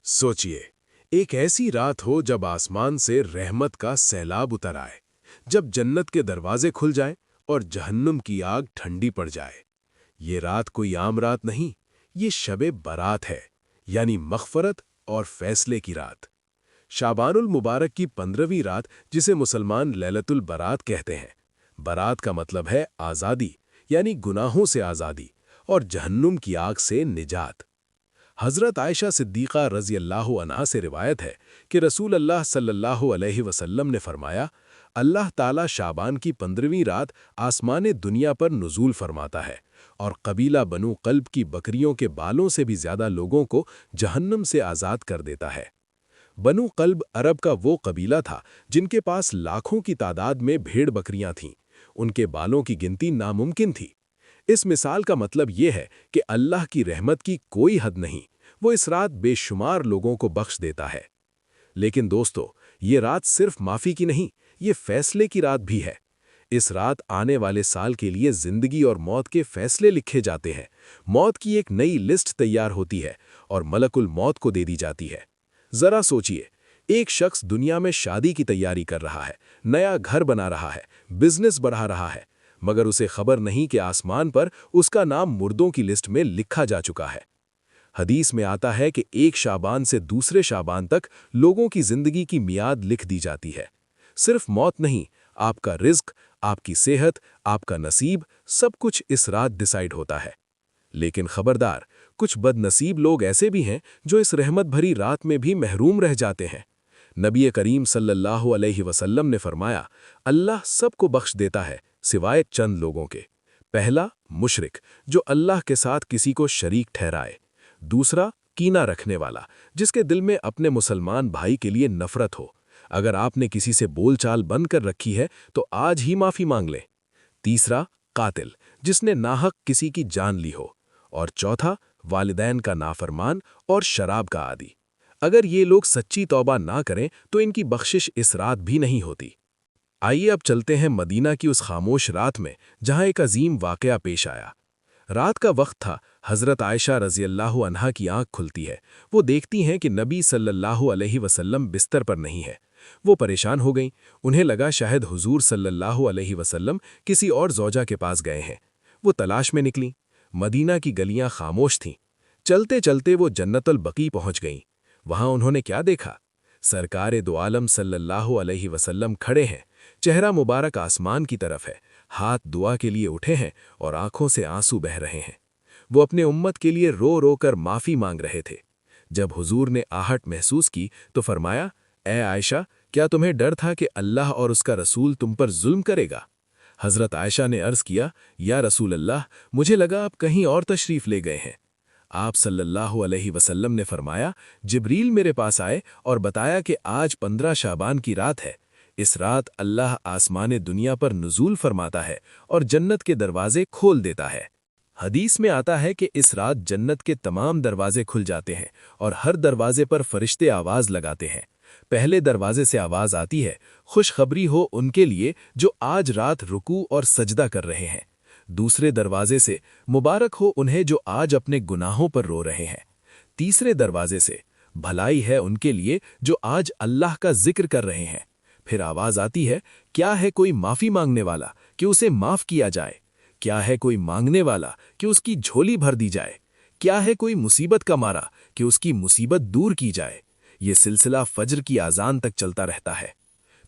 सोचिए, एक ऐसी रात हो जब आसमान से रहमत का सैलाब उतर आए, जब जन्नत के दरवाजे खुल जाएं और जहन्नुम की आग ठंडी पड़ जाए। ये रात कोई आम रात नहीं, ये शबे बारात है, यानी मग़फ़रत और फैसले की रात। शाबानुल मुबारक की 15वीं रात, जिसे मुसलमान लैलतुल बरात कहते हैं। बरात का मतलब है आज़ादी, यानी गुनाहों से आज़ादी और जहन्नुम की आग से निजात। हज़रत आयशा सिद्दीक़ा रज़ी अल्लाहु अन्हा से रिवायत है कि रसूल अल्लाह सल्लल्लाहु अलैहि वसल्लम ने फरमाया, अल्लाह ताला शाबान की 15वीं रात आसमान दुनिया पर नुज़ूल फरमाता है और कबीला बनु क़ल्ब की बकरियों के बालों से भी ज़्यादा लोगों को जहन्नम से आज़ाद कर देता है। बनु क़ल्ब अरब का वो कबीला था जिनके पास लाखों की तादाद में भेड़ बकरियां थीं। उनके बालों की गिनती नामुमकिन थी। इस मिसाल का मतलब ये है कि अल्लाह की रहमत की कोई हद नहीं, वो इस रात बेशुमार लोगों को बख्श देता है। लेकिन दोस्तों, ये रात सिर्फ माफ़ी की नहीं, ये फैसले की रात भी है। इस रात आने वाले साल के लिए ज़िंदगी और मौत के फैसले लिखे जाते हैं। मौत की एक नई लिस्ट तैयार होती है और मलकुल मौत को दे दी जाती है। ज़रा सोचिए, एक शख्स दुनिया में शादी की तैयारी कर रहा है, नया घर बना रहा है, बिजनेस बढ़ा रहा है, मगर उसे खबर नहीं कि आसमान पर उसका नाम मुर्दों की लिस्ट में लिखा जा चुका है। हदीस में आता है कि एक शाबान से दूसरे शाबान तक लोगों की जिंदगी की मियाद लिख दी जाती है। सिर्फ मौत नहीं, आपका रिज्क, आपकी सेहत, आपका नसीब, सब कुछ इस रात डिसाइड होता है। लेकिन खबरदार, कुछ बदनसीब लोग ऐसे भी हैं जो इस रहमत भरी रात में भी महरूम रह जाते हैं। नबी करीम सल्लल्लाहु अलैहि वसल्लम ने फरमाया, अल्लाह सबको बख्श देता है सिवाय चंद लोगों के। पहला, मुशरिक, जो अल्लाह के साथ किसी को शरीक ठहराए। दूसरा, कीना रखने वाला, जिसके दिल में अपने मुसलमान भाई के लिए नफरत हो। अगर आपने किसी से बोलचाल बंद कर रखी है तो आज ही माफ़ी मांग ले। तीसरा, कातिल, जिसने नाहक किसी की जान ली हो। और चौथा, वालिदैन का नाफरमान और शराब का आदी। अगर ये लोग सच्ची तौबा ना करें तो इनकी बख्शिश इस रात भी नहीं होती। आइए अब चलते हैं मदीना की उस खामोश रात में, जहां एक अजीम वाक़या पेश आया। रात का वक्त था। हज़रत आयशा रज़ी अल्लाहु अन्हा की आंख खुलती है। वो देखती हैं कि नबी सल्लल्लाहु अलैहि वसल्लम बिस्तर पर नहीं है। वो परेशान हो गईं। उन्हें लगा शायद हुजूर सल्लल्लाहु अलैहि वसल्लम किसी और ज़ौजा के पास गए हैं। वो तलाश में निकलीं। मदीना की गलियां खामोश थीं। चलते चलते वो जन्नतुल बकी पहुंच गईं। वहां उन्होंने क्या देखा? सरकारे दो आलम सल्लल्लाहु अलैहि वसल्लम खड़े हैं। चेहरा मुबारक आसमान की तरफ है, हाथ दुआ के लिए उठे हैं और आंखों से आंसू बह रहे हैं। वो अपने उम्मत के लिए रो रो कर माफ़ी मांग रहे थे। जब हुजूर ने आहट महसूस की तो फरमाया, ए आयशा, क्या तुम्हें डर था कि अल्लाह और उसका रसूल तुम पर जुल्म करेगा? हज़रत आयशा ने अर्ज़ किया, या रसूल अल्लाह, मुझे लगा आप कहीं और तशरीफ़ ले गए हैं। आप सल्लल्लाहु अलैहि वसल्लम ने फरमाया, जिब्रील मेरे पास आए और बताया कि आज 15 शाबान की रात है। इस रात अल्लाह आसमान दुनिया पर नुज़ूल फरमाता है और जन्नत के दरवाजे खोल देता है। हदीस में आता है कि इस रात जन्नत के तमाम दरवाजे खुल जाते हैं और हर दरवाजे पर फरिश्ते आवाज़ लगाते हैं। पहले दरवाजे से आवाज़ आती है, खुशखबरी हो उनके लिए जो आज रात रुकू और सजदा कर रहे हैं। दूसरे दरवाजे से, मुबारक हो उन्हें जो आज अपने गुनाहों पर रो रहे हैं। तीसरे दरवाजे से, भलाई है उनके लिए जो आज अल्लाह का जिक्र कर रहे हैं। फिर आवाज़ आती है, क्या है कोई माफ़ी मांगने वाला कि उसे माफ़ किया जाए? क्या है कोई मांगने वाला कि उसकी झोली भर दी जाए? क्या है कोई मुसीबत का मारा कि उसकी मुसीबत दूर की जाए? ये सिलसिला फज्र की आज़ान तक चलता रहता है।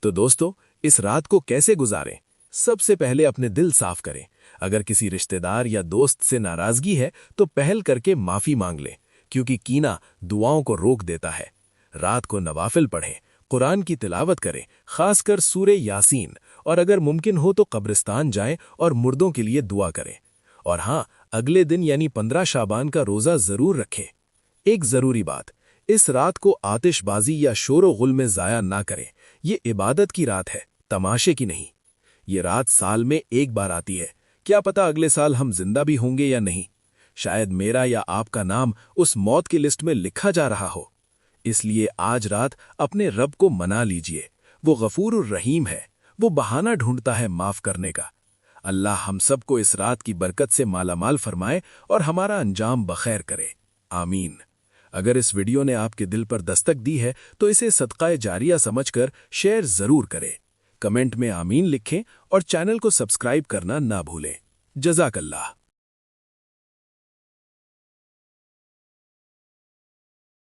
तो दोस्तों, इस रात को कैसे गुजारें? सबसे पहले अपने दिल साफ करें। अगर किसी रिश्तेदार या दोस्त से नाराज़गी है तो पहल करके माफ़ी मांग लें, क्योंकि कीना दुआओं को रोक देता है। रात को नवाफिल पढ़ें, कुरान की तिलावत करें, खासकर सूरे यासीन, और अगर मुमकिन हो तो कब्रिस्तान जाएं और मुर्दों के लिए दुआ करें। और हाँ, अगले दिन यानी 15 शाबान का रोज़ा ज़रूर रखें। एक ज़रूरी बात, इस रात को आतिशबाजी या शोर गुल में ज़ाया ना करें। ये इबादत की रात है, तमाशे की नहीं। ये रात साल में एक बार आती है। क्या पता अगले साल हम जिंदा भी होंगे या नहीं। शायद मेरा या आपका नाम उस मौत की लिस्ट में लिखा जा रहा हो। इसलिए आज रात अपने रब को मना लीजिए। वो गफूरुर रहीम है। वो बहाना ढूंढता है माफ करने का। अल्लाह हम सबको इस रात की बरकत से मालामाल फरमाए और हमारा अंजाम बखैर करे। आमीन। اگر اس ویڈیو نے آپ کے دل پر دستک دی ہے تو اسے صدقہ جاریہ سمجھ کر شیئر ضرور کریں، کمنٹ میں آمین لکھیں اور چینل کو سبسکرائب کرنا نہ بھولیں۔ جزاک اللہ۔